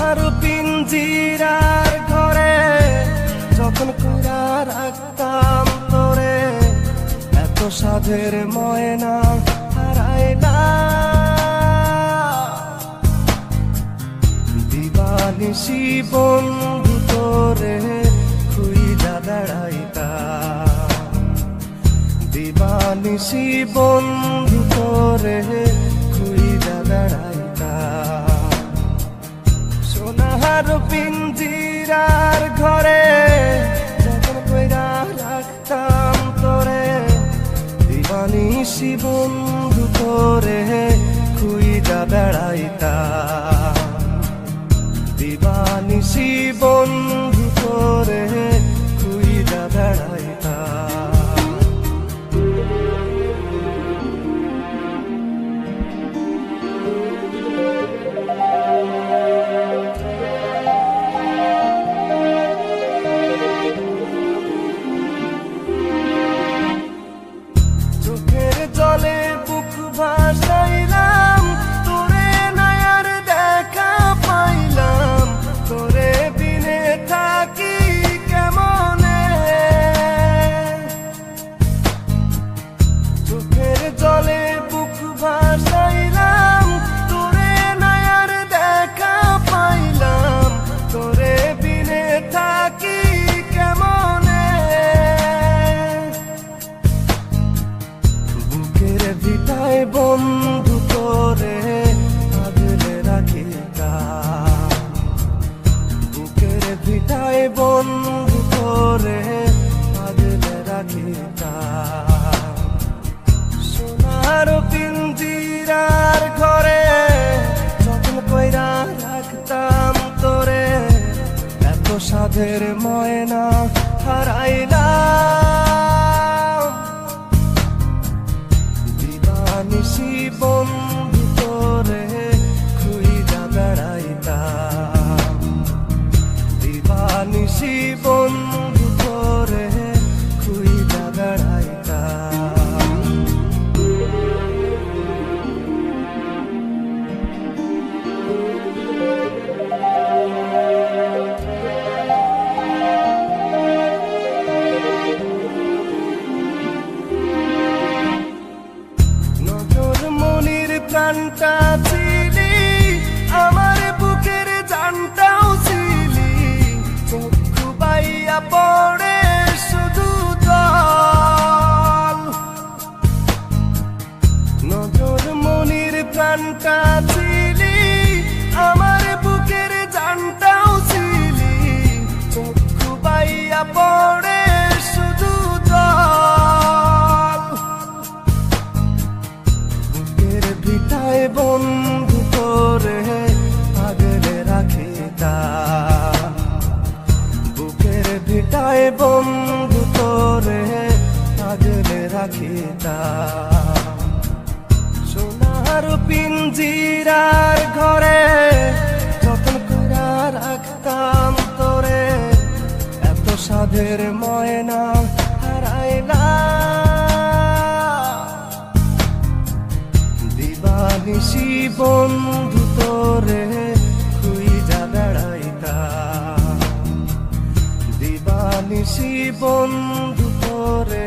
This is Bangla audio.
সোনার পিঞ্জিরার ঘরে যখন কইরা রাখতাম তোরে, এত সাধের ময়না হারাইলা। দিবানিশি বন্ধু তোরে খুইজা বেড়াইতাম, দিবানিশি বন্ধু তোরে খুইজা বেড়াইতাম। সোনার পিঞ্জিরার ঘরে যখন কইরা রাখতাম তোরে, দিবানিশি বন্ধু তোরে খুইজা বেড়াইতাম, দিবানিশি বন্ধু তোরে খুইজা বেড়াইতাম। চোখের জলে বুক ভাসাইলাম, তোরে নায়ার দেখা পাইলাম, তোরে বিনে থাকি কেমনে। চোখের জলে বুক ভাসাইলাম, তোরে নায়ার দেখা পাইলাম, তোরে বিনে থাকি কেমনে। বুকের ভিটায় বন্ধু তোরে আগলে রাখিতাম, বুকের ভিটায় বন্ধু তোরে আগলে রাখিতাম। সোনার পিঞ্জিরার ঘরে যখন কইরা রাখতাম তোরে, এত সাধের ময়না হারাইলাম। দিবানিশি বন্ধু তোরে খুইজা বেড়াইতাম, দিবানিশি বন্ধু তোরে খুইজা বেড়াইতাম। নজর মনির প্রাণটা ছিলি, আমার বুকের জানটাও ছিলি, চক্ষু বাইয়া পড়ে শুধু জল। নজর মনির প্রাণটা ছিলি, আমার বুকের জানটাও ছিলি, চক্ষু বাইয়া পড়ে শুধু জল। বুকের ভিটায় বন্ধু তোরে আগলে রাখিতাম, বুকের ভিটায় বন্ধু তোরে আগলে রাখিতাম। সোনার পিঞ্জিরার ঘরে যখন কইরা রাখতাম তোরে, এত সাধের ময়না হারাইলা। দিবানিশি বন্ধু তোরে খুইজা বেড়াইতাম, দিবানিশি বন্ধু তোরে